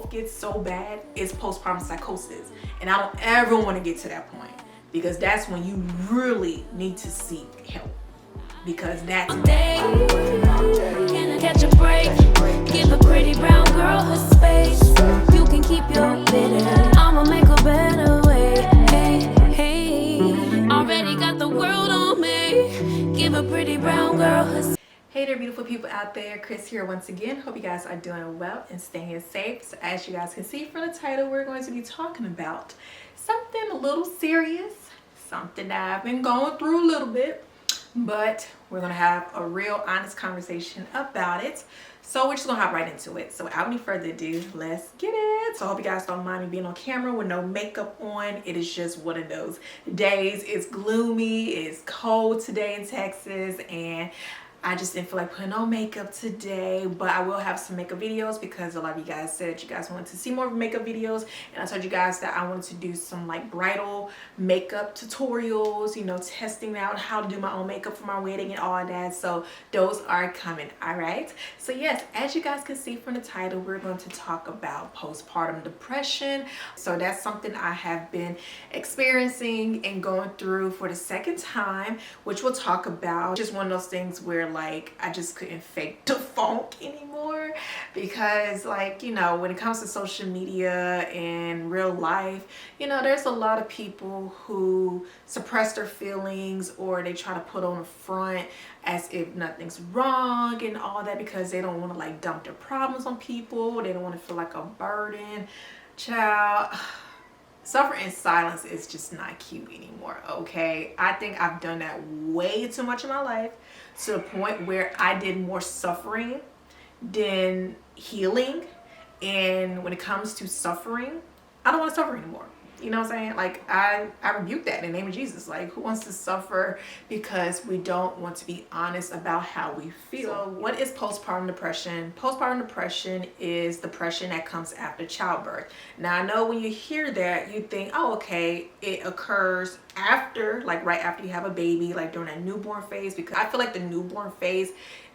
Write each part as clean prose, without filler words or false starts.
health gets so bad is postpartum psychosis. And I don't ever want to get to that point, because that's when you really need to seek help. Because that's Can I catch a break? Give a pretty brown girl her space. You can keep your bitter. I'ma make a better way. Hey, hey. Already got the world on me. Give a pretty brown girl her space. Hey there, beautiful people out there. Chris here once again. Hope you guys are doing well and staying safe. So as you guys can see from the title, we're going to be talking about something a little serious, something that I've been going through a little bit, but we're gonna have a real honest conversation about it. So we're just gonna hop right into it. So without any further ado, let's get it. So I hope you guys don't mind me being on camera with no makeup on. It is just one of those days. It's gloomy, it's cold today in Texas, and I just didn't feel like putting on makeup today, but I will have some makeup videos because a lot of you guys said you guys wanted to see more makeup videos, and I told you guys that I wanted to do some like bridal makeup tutorials, you know, testing out how to do my own makeup for my wedding and all that. So those are coming. All right, so yes, as you guys can see from the title, we're going to talk about postpartum depression. So that's something I have been experiencing and going through for the second time, which we'll talk about. Just one of those things where like I just couldn't fake the funk anymore, because like, you know, when it comes to social media and real life, you know, there's a lot of people who suppress their feelings, or they try to put on a front as if nothing's wrong and all that, because they don't want to like dump their problems on people. They don't want to feel like a burden. Child, suffering in silence is just not cute anymore, okay? I think I've done that way too much in my life, to the point where I did more suffering than healing. And when it comes to suffering, I don't want to suffer anymore. You know what I'm saying? Like I rebuke that in the name of Jesus. Like, who wants to suffer because we don't want to be honest about how we feel? So what is postpartum depression? Postpartum depression is depression that comes after childbirth. Now I know when you hear that, you think, oh, okay, it occurs after, like right after you have a baby, like during that newborn phase, because I feel like the newborn phase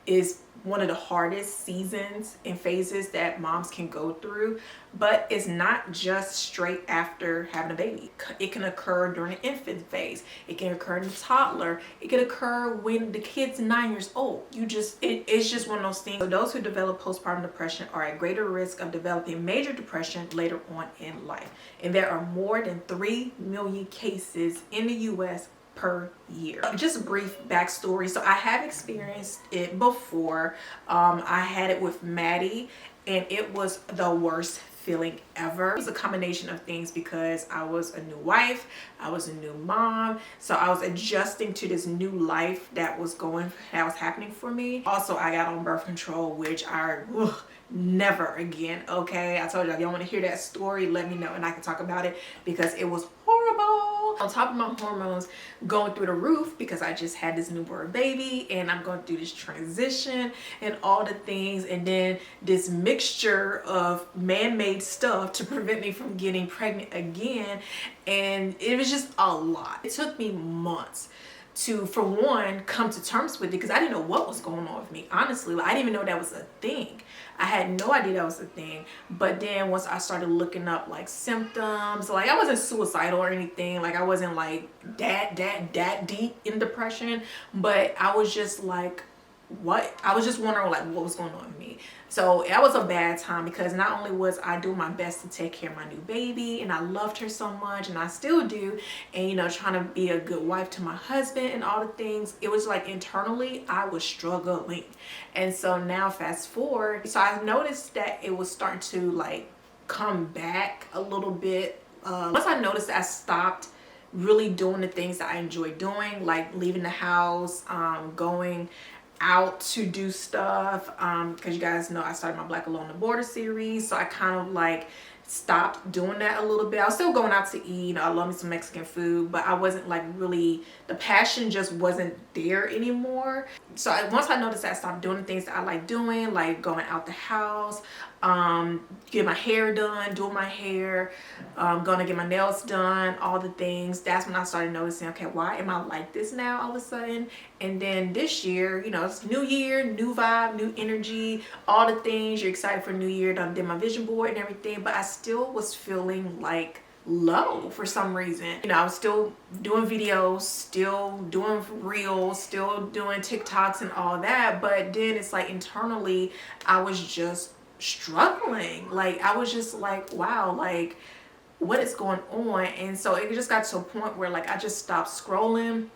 is one of the hardest seasons and phases that moms can go through. But it's not just straight after having a baby. It can occur during the infant phase. It can occur in the toddler. It can occur when the kid's 9 years old. It's just one of those things. So those who develop postpartum depression are at greater risk of developing major depression later on in life. And there are more than 3 million cases in the US per year. Just a brief backstory. So I have experienced it before. I had it with Maddie, and it was the worst feeling ever. It was a combination of things, because I was a new wife, I was a new mom, so I was adjusting to this new life that was happening for me. Also, I got on birth control, which never again. Okay, I told y'all, if y'all want to hear that story, let me know and I can talk about it, because it was horrible. On top of my hormones going through the roof, because I just had this newborn baby and I'm going through this transition and all the things, and then this mixture of man-made stuff to prevent me from getting pregnant again, and it was just a lot. It took me months to, for one, come to terms with it, because I didn't know what was going on with me. Honestly, like, I didn't even know that was a thing. I had no idea that was a thing. But then once I started looking up like symptoms, like I wasn't suicidal or anything, like I wasn't like that deep in depression, but I was just like, what? I was just wondering like what was going on with me. So that was a bad time, because not only was I doing my best to take care of my new baby, and I loved her so much, and I still do, and you know, trying to be a good wife to my husband and all the things, it was like internally I was struggling. And so now fast forward, so I noticed that it was starting to like come back a little bit. Once I noticed that I stopped really doing the things that I enjoy doing, like leaving the house, going out to do stuff, because you guys know I started my Black Alone the Border series, so I kind of like stopped doing that a little bit. I was still going out to eat, you know, I love me some Mexican food, but I wasn't like really, the passion just wasn't there anymore. So once I noticed that, I stopped doing the things that I like doing, like going out the house, get my hair done, doing my hair, gonna get my nails done, all the things. That's when I started noticing, okay, why am I like this now all of a sudden? And then this year, you know, it's new year, new vibe, new energy, all the things. You're excited for new year. Done did my vision board and everything, but I still was feeling like low for some reason. You know, I was still doing videos, still doing reels, still doing TikToks and all that, but then it's like internally I was just struggling. Like I was just like, wow, like what is going on? And so it just got to a point where like I just stopped scrolling.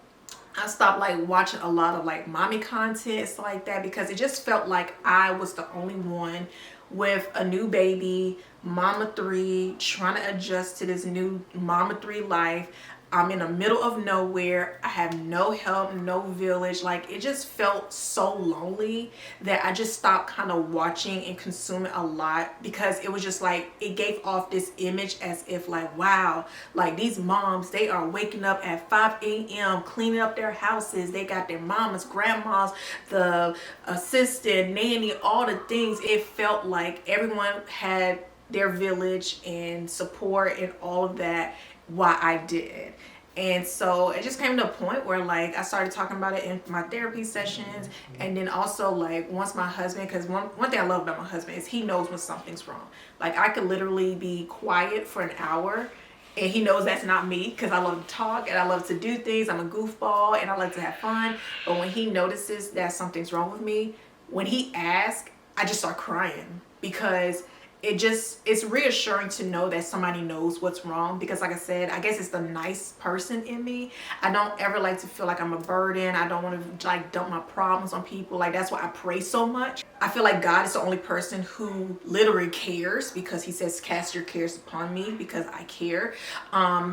I stopped like watching a lot of like mommy content, stuff like that, because it just felt like I was the only one with a new baby, mama 3, trying to adjust to this new mama 3 life. I'm in the middle of nowhere. I have no help, no village. Like it just felt so lonely that I just stopped kind of watching and consuming a lot, because it was just like, it gave off this image as if like, wow, like these moms, they are waking up at 5 a.m. cleaning up their houses. They got their mamas, grandmas, the assistant, nanny, all the things. It felt like everyone had their village and support and all of that, why I did. And so it just came to a point where like I started talking about it in my therapy sessions, and then also like once my husband, because one thing I love about my husband is he knows when something's wrong. Like I could literally be quiet for an hour and he knows that's not me, because I love to talk and I love to do things. I'm a goofball and I like to have fun. But when he notices that something's wrong with me, when he asks, I just start crying, because it's reassuring to know that somebody knows what's wrong. Because like I said, I guess it's the nice person in me. I don't ever like to feel like I'm a burden. I don't want to like dump my problems on people. Like that's why I pray so much. I feel like God is the only person who literally cares, because he says cast your cares upon me, because I care.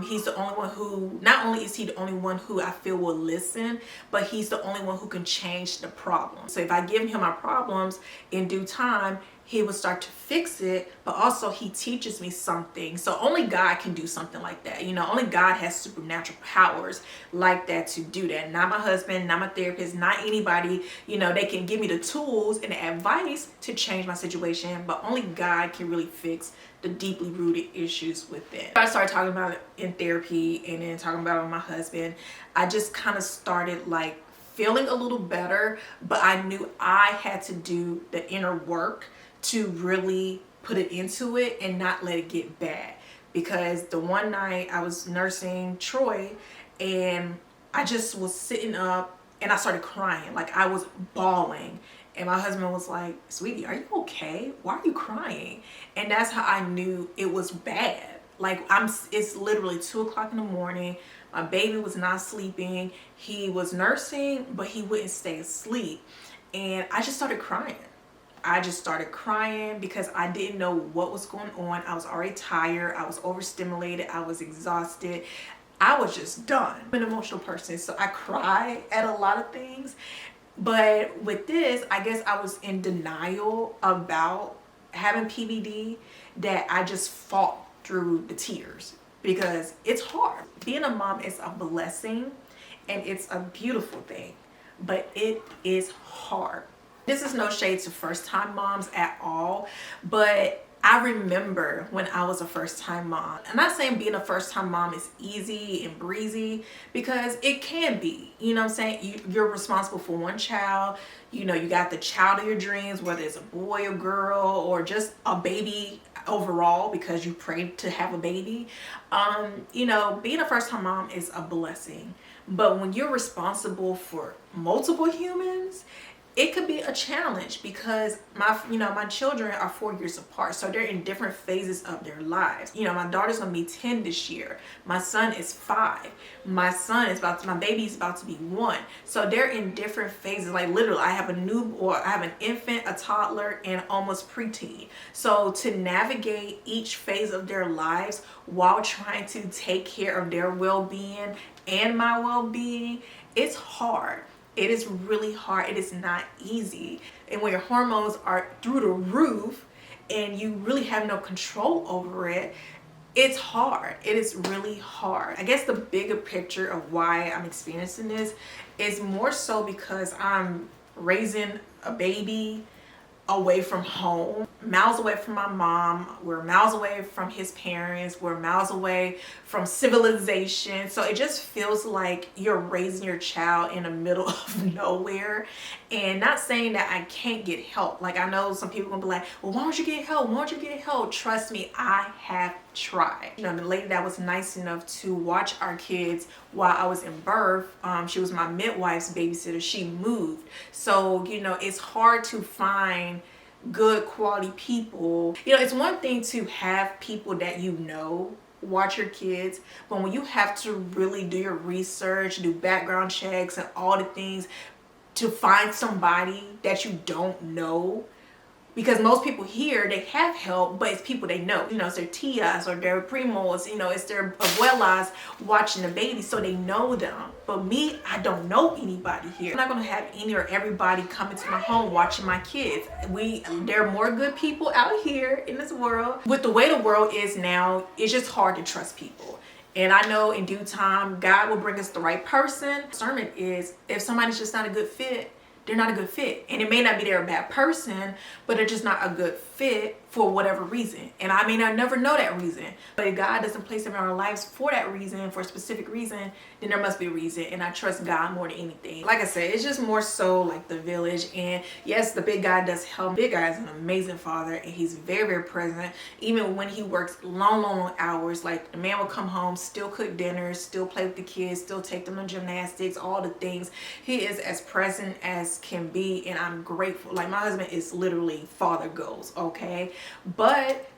He's the only one who, not only is he the only one who I feel will listen, but he's the only one who can change the problem. So if I give him my problems in due time, he will start to fix it, but also he teaches me something. So only God can do something like that. You know, only God has supernatural powers like that to do that. Not my husband, not my therapist, not anybody. You know, they can give me the tools and the advice to change my situation, but only God can really fix the deeply rooted issues within. I started talking about it in therapy and then talking about it with my husband. I just kind of started like feeling a little better, but I knew I had to do the inner work to really put it into it and not let it get bad. Because the one night I was nursing Troy and I just was sitting up and I started crying. Like I was bawling, and my husband was like, sweetie, are you okay? Why are you crying? And that's how I knew it was bad. Like it's literally 2 o'clock in the morning. My baby was not sleeping. He was nursing, but he wouldn't stay asleep. And I just started crying. I just started crying because I didn't know what was going on. I was already tired. I was overstimulated. I was exhausted. I was just done. I'm an emotional person, so I cry at a lot of things. But with this, I guess I was in denial about having PPD, that I just fought through the tears, because it's hard. Being a mom is a blessing and it's a beautiful thing, but it is hard. This is no shade to first-time moms at all, but I remember when I was a first-time mom. I'm not saying being a first-time mom is easy and breezy, because it can be. You know what I'm saying? You're responsible for one child. You know, you got the child of your dreams, whether it's a boy or girl or just a baby overall, because you prayed to have a baby. You know, being a first-time mom is a blessing. But when you're responsible for multiple humans, it could be a challenge, because my children are 4 years apart, so they're in different phases of their lives. You know, my daughter's gonna be 10 this year. My son is 5. My baby's about to be 1. So they're in different phases. Like literally, I have an infant, a toddler, and almost preteen. So to navigate each phase of their lives while trying to take care of their well-being and my well-being, it's hard. It is really hard. It is not easy. And when your hormones are through the roof, and you really have no control over it, it's hard. It is really hard. I guess the bigger picture of why I'm experiencing this is more so because I'm raising a baby away from home, miles away from my mom. We're miles away from his parents. We're miles away from civilization. So it just feels like you're raising your child in the middle of nowhere. And not saying that I can't get help. Like, I know some people gonna be like, well, why don't you get help? Why don't you get help? Trust me, I have tried. You know, the lady that was nice enough to watch our kids while I was in birth, she was my midwife's babysitter. She moved. So, you know, it's hard to find good quality people. You know, it's one thing to have people that you know watch your kids, but when you have to really do your research, do background checks and all the things to find somebody that you don't know, because most people here, they have help, but it's people they know. You know, it's their tias or their primos, you know, it's their abuelas watching the baby, so they know them. But me, I don't know anybody here. I'm not gonna have any or everybody coming to my home watching my kids. There are more good people out here in this world. With the way the world is now, it's just hard to trust people. And I know in due time, God will bring us the right person. The sermon is, if somebody's just not a good fit, they're not a good fit. And it may not be they're a bad person, but they're just not a good fit for whatever reason. And I may not never know that reason. But if God doesn't place them in our lives for that reason, for a specific reason, then there must be a reason. And I trust God more than anything. Like I said, it's just more so like the village. And yes, the big guy does help. Big guy is an amazing father, and he's very, very present. Even when he works long hours, like the man will come home, still cook dinner, still play with the kids, still take them to gymnastics, all the things. He is as present as can be, and I'm grateful. Like, my husband is literally father goals, okay? But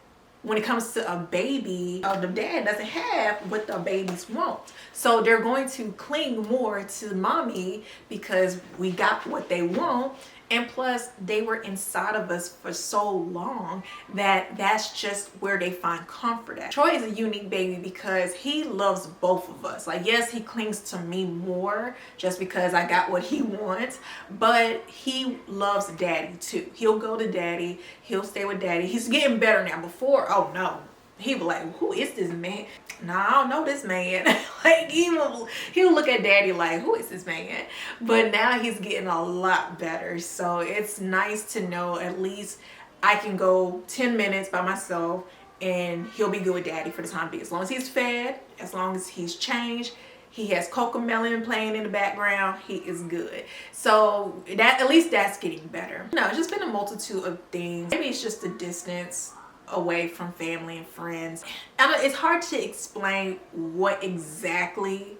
when it comes to a baby, the dad doesn't have what the babies want. So they're going to cling more to mommy because we got what they want. And plus, they were inside of us for so long that that's just where they find comfort at. Troy is a unique baby because he loves both of us. Like, yes, he clings to me more just because I got what he wants, but he loves daddy too. He'll go to daddy. He'll stay with daddy. He's getting better now. Before, oh no. He'd be like, who is this man? Nah, I don't know this man. Like, he'll look at daddy like, who is this man? But now he's getting a lot better. So it's nice to know at least I can go 10 minutes by myself and he'll be good with daddy for the time being. As long as he's fed, as long as he's changed, he has Cocomelon playing in the background, he is good. So that, at least that's getting better. No, it's just been a multitude of things. Maybe it's just the distance away from family and friends. It's hard to explain what exactly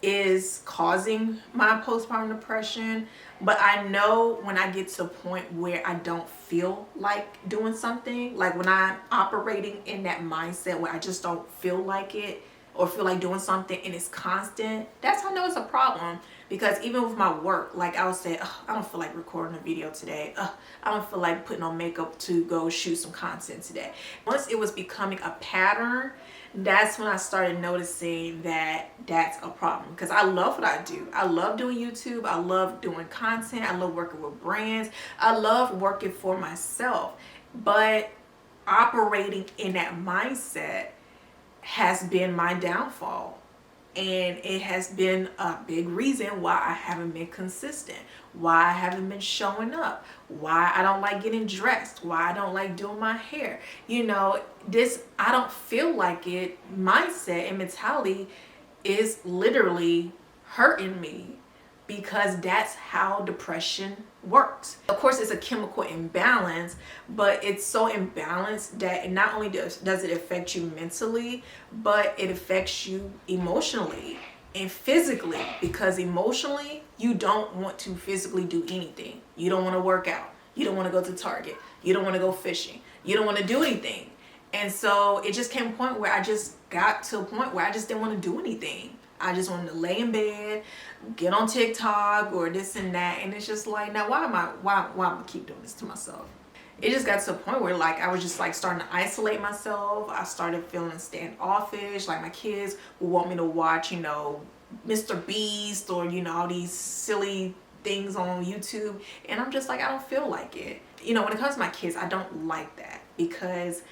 is causing my postpartum depression, but I know when I get to a point where I don't feel like doing something, like when I'm operating in that mindset where I just don't feel like it or feel like doing something and it's constant, that's how I know it's a problem. Because even with my work, like I would say, I don't feel like recording a video today. I don't feel like putting on makeup to go shoot some content today. Once it was becoming a pattern, that's when I started noticing that that's a problem. Because I love what I do. I love doing YouTube. I love doing content. I love working with brands. I love working for myself. But operating in that mindset has been my downfall. And it has been a big reason why I haven't been consistent, why I haven't been showing up, why I don't like getting dressed, why I don't like doing my hair. You know, this I don't feel like it mindset and mentality is literally hurting me, because that's how depression works. Of course, it's a chemical imbalance, but it's so imbalanced that not only does it affect you mentally, but it affects you emotionally and physically, because emotionally, you don't want to physically do anything. You don't want to work out. You don't want to go to Target. You don't want to go fishing. You don't want to do anything. And so it just came a point where I just got to a point where I just didn't want to do anything. I just wanted to lay in bed, get on TikTok or this and that. And it's just like, now why am I keep doing this to myself? It just got to a point where like I was just like starting to isolate myself. I started feeling standoffish. Like my kids would want me to watch, you know, Mr. Beast or, you know, all these silly things on YouTube. And I'm just like, I don't feel like it. you know, when it comes to my kids, I don't like that because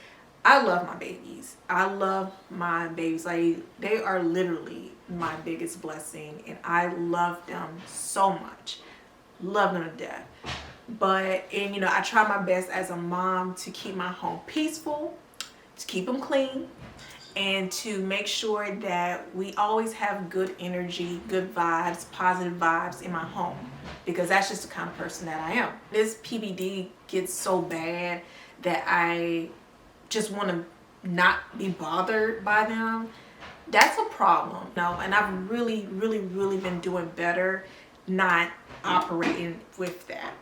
I love my babies. I love my babies. Like, they are literally my biggest blessing, and I love them so much. Love them to death. But, and you know, I try my best as a mom to keep my home peaceful, to keep them clean, and to make sure that we always have good energy, good vibes, positive vibes in my home, because that's just the kind of person that I am. This PPD gets so bad that I just want to not be bothered by them. That's a problem, you know, and I've really been doing better not operating with that,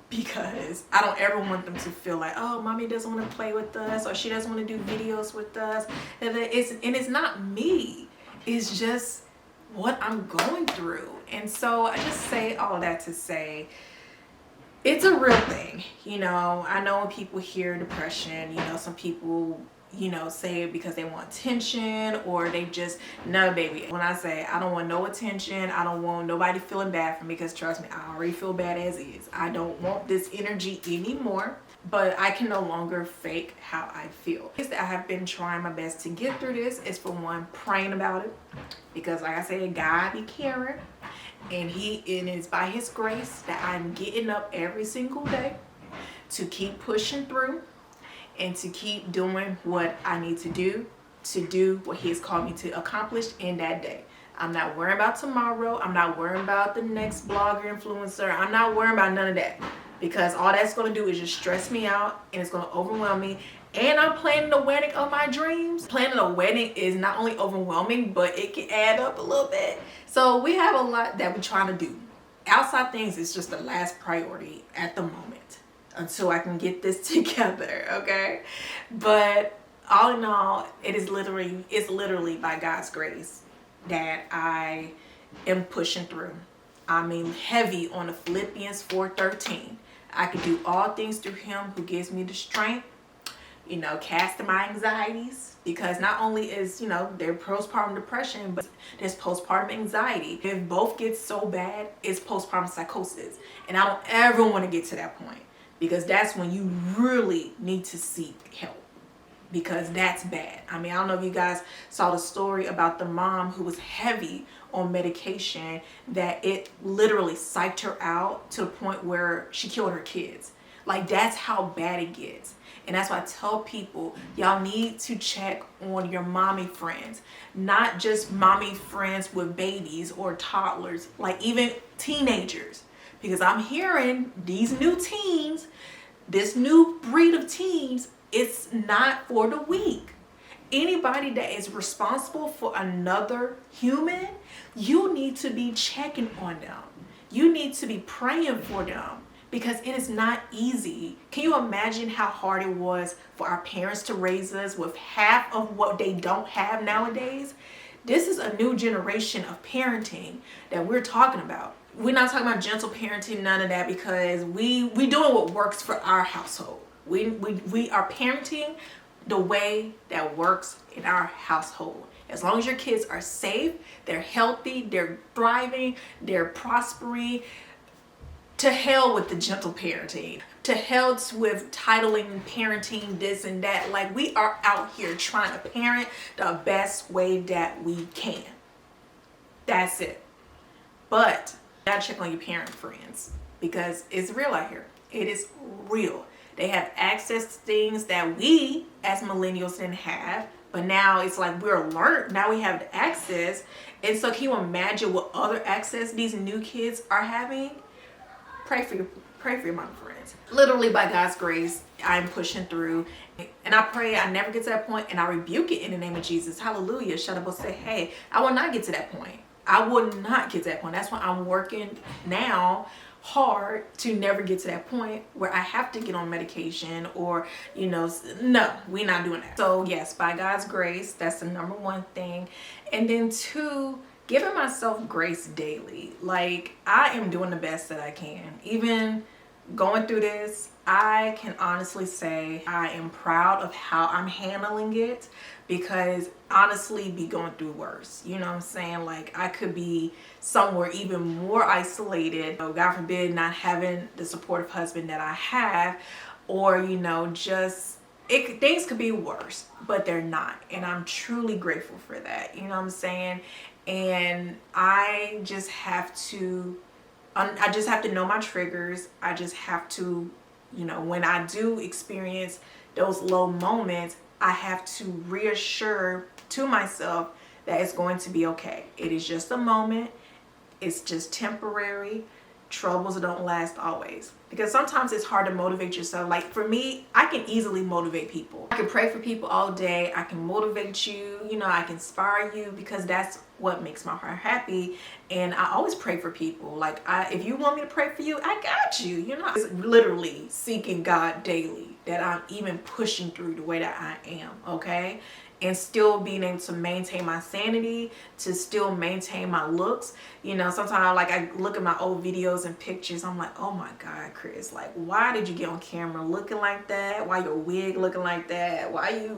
because I don't ever want them to feel like, oh, mommy doesn't want to play with us, or she doesn't want to do videos with us. And it's not me, it's just what I'm going through. And so I just say all that to say it's a real thing. You know, I know when people hear depression, you know, some people, you know, say it because they want attention, or they just, no, baby. When I say I don't want no attention, I don't want nobody feeling bad for me, because trust me, I already feel bad as is. I don't want this energy anymore, but I can no longer fake how I feel. I have been trying my best to get through this is, for one, praying about it, because like I said, God be caring, and it is by his grace that I'm getting up every single day to keep pushing through, and to keep doing what I need to do what he has called me to accomplish in that day. I'm not worrying about tomorrow. I'm not worrying about the next blogger, influencer. I'm not worrying about none of that, because all that's going to do is just stress me out, and it's going to overwhelm me. And I'm planning the wedding of my dreams. Planning a wedding is not only overwhelming, but it can add up a little bit. So we have a lot that we're trying to do. Outside things is just the last priority at the moment, until I can get this together, okay? But all in all, it's literally by God's grace that I am pushing through. I mean, heavy on the Philippians 4:13. I can do all things through him who gives me the strength, you know, casting my anxieties, because not only is, you know, there's postpartum depression, but there's postpartum anxiety. If both get so bad, it's postpartum psychosis. And I don't ever want to get to that point, because that's when you really need to seek help, because that's bad. I mean, I don't know if you guys saw the story about the mom who was heavy on medication, that it literally psyched her out to the point where she killed her kids. Like, that's how bad it gets. And that's why I tell people, y'all need to check on your mommy friends, not just mommy friends with babies or toddlers, like even teenagers. Because I'm hearing these new teens, this new breed of teens, it's not for the weak. Anybody that is responsible for another human, you need to be checking on them. You need to be praying for them, because it is not easy. Can you imagine how hard it was for our parents to raise us with half of what they don't have nowadays? This is a new generation of parenting that we're talking about. We're not talking about gentle parenting, none of that, because we doing what works for our household. We are parenting the way that works in our household. As long as your kids are safe, they're healthy, they're thriving, they're prospering, to hell with the gentle parenting. To hell with titling parenting this and that. Like, we are out here trying to parent the best way that we can. That's it. But you gotta check on your parent friends, because it's real out here. It is real. They have access to things that we as millennials didn't have, but now it's like we're alert. Now we have the access. And so can you imagine what other access these new kids are having? Pray for your mom friends. Literally, by God's grace, I'm pushing through, and I pray I never get to that point, and I rebuke it in the name of Jesus. Hallelujah. Shut up and say, hey, I will not get to that point. I will not get to that point. That's why I'm working now hard to never get to that point where I have to get on medication, or, you know, no, we're not doing that. So yes, by God's grace, that's the number one thing. And then two, giving myself grace daily. Like, I am doing the best that I can. Even going through this, I can honestly say I am proud of how I'm handling it, because honestly be going through worse. You know what I'm saying? Like, I could be somewhere even more isolated, God forbid, not having the supportive husband that I have, or just things could be worse, but they're not, and I'm truly grateful for that. You know what I'm saying? And I just have to know my triggers. I just have to, when I do experience those low moments, I have to reassure to myself that it's going to be okay. It is just a moment. It's just temporary. Troubles don't last always. Because sometimes it's hard to motivate yourself. Like for me, I can easily motivate people. I can pray for people all day. I can motivate you. I can inspire you, because that's what makes my heart happy. And I always pray for people. Like, if you want me to pray for you, I got you. It's literally seeking God daily that I'm even pushing through the way that I am. Okay. And still being able to maintain my sanity, to still maintain my looks. Sometimes I look at my old videos and pictures, I'm like, oh my God, Chris, like, why did you get on camera looking like that? Why your wig looking like that? Why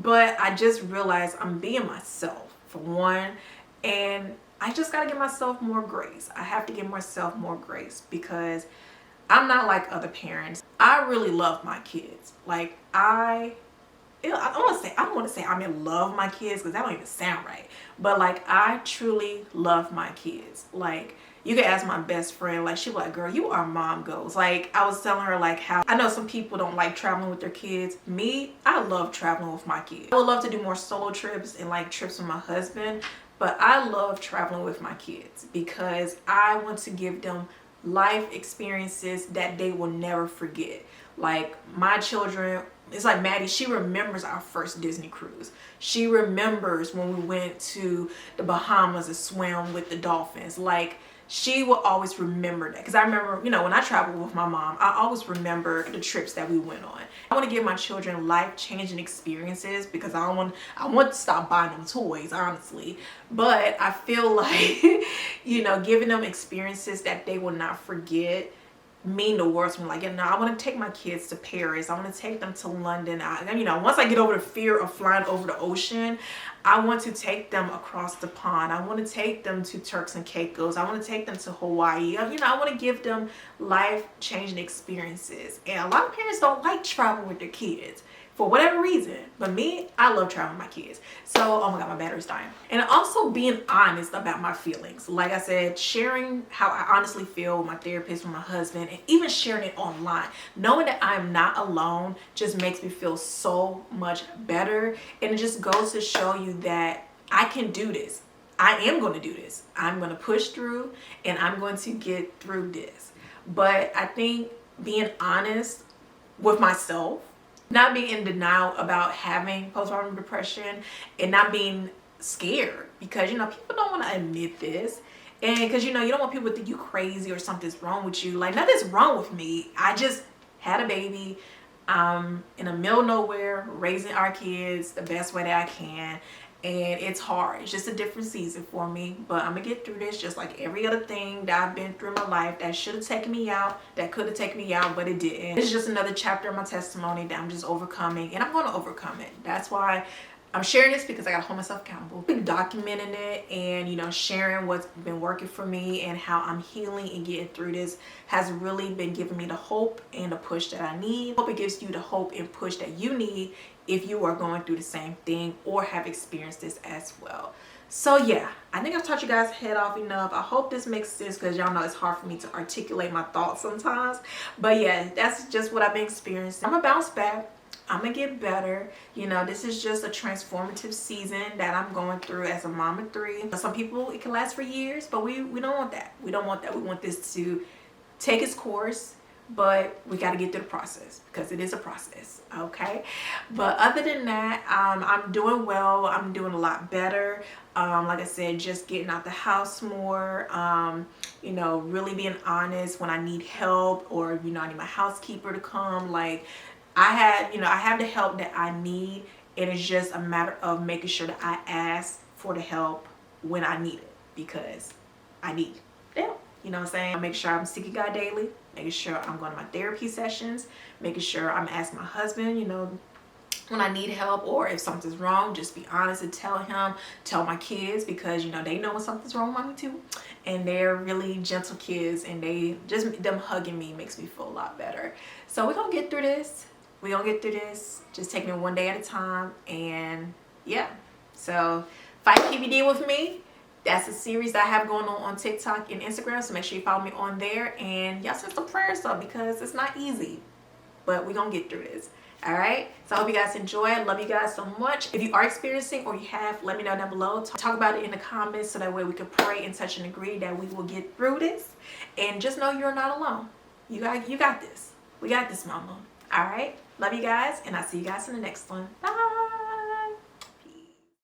but I just realized I'm being myself, for one, and I just gotta give myself more grace. I have to give myself more grace, because I'm not like other parents. I really love my kids. Like, I don't want to say I'm in love with my kids, because that don't even sound right. But like, I truly love my kids. Like, you can ask my best friend, like, she was like, girl, you are mom goals. Like, I was telling her like how I know some people don't like traveling with their kids. Me, I love traveling with my kids. I would love to do more solo trips and like trips with my husband, but I love traveling with my kids because I want to give them life experiences that they will never forget. Like, my children, it's like Maddie, she remembers our first Disney cruise. She remembers when we went to the Bahamas and swam with the dolphins. Like, she will always remember that, because I remember, when I traveled with my mom, I always remember the trips that we went on. I want to give my children life-changing experiences, because I want to stop buying them toys, honestly. But I feel like, giving them experiences that they will not forget mean the world to me. Like, I want to take my kids to Paris. I want to take them to London. Once I get over the fear of flying over the ocean, I want to take them across the pond. I want to take them to Turks and Caicos. I want to take them to Hawaii. I want to give them life-changing experiences. And a lot of parents don't like traveling with their kids for whatever reason. But me, I love traveling with my kids. So, oh my God, my battery's dying. And also being honest about my feelings. Like I said, sharing how I honestly feel with my therapist, with my husband, and even sharing it online. Knowing that I'm not alone just makes me feel so much better. And it just goes to show you that I can do this. I am going to do this. I'm going to push through, and I'm going to get through this. But I think being honest with myself, not being in denial about having postpartum depression, and not being scared, because people don't want to admit this, and because you don't want people to think you crazy or something's wrong with you. Like, nothing's wrong with me. I just had a baby. In the middle of nowhere, raising our kids the best way that I can, and it's hard. It's just a different season for me, but I'm gonna get through this just like every other thing that I've been through in my life that should have taken me out, that could have taken me out, but it didn't. It's just another chapter of my testimony that I'm just overcoming, and I'm going to overcome it. That's why I'm sharing this, because I gotta hold myself accountable. Been documenting it, and sharing what's been working for me and how I'm healing and getting through this has really been giving me the hope and the push that I need. I hope it gives you the hope and push that you need if you are going through the same thing or have experienced this as well. So yeah, I think I've taught you guys head off enough. I hope this makes sense, because y'all know it's hard for me to articulate my thoughts sometimes. But yeah, that's just what I've been experiencing. I'm gonna bounce back. I'm gonna get better. This is just a transformative season that I'm going through as a mom of 3. Some people, it can last for years, but we don't want that. We don't want that. We want this to take its course, but we got to get through the process, because it is a process. Okay, but other than that, I'm doing well. I'm doing a lot better. Like I said, just getting out the house more, really being honest when I need help, or I need my housekeeper to come. Like, I have the help that I need, and it's just a matter of making sure that I ask for the help when I need it, because I need help. You know what I'm saying? I make sure I'm seeking God daily. making sure I'm going to my therapy sessions, making sure I'm asking my husband, you know, when I need help, or if something's wrong, just be honest and tell him, tell my kids, because you know they know when something's wrong with me too, and they're really gentle kids, and they just, them hugging me makes me feel a lot better. So we're gonna get through this. We're gonna get through this. Just taking it one day at a time. And yeah, so Fight PPD with me. That's a series that I have going on TikTok and Instagram, so make sure you follow me on there, and y'all send some prayers up because it's not easy, but we're gonna get through this. All right, so I hope you guys enjoy. I love you guys so much. If you are experiencing or you have, let me know down below. Talk about it in the comments so that way we can pray and touch and agree that we will get through this. And just know you're not alone. You got this. We got this, mama. All right, love you guys, and I'll see you guys in the next one. Bye.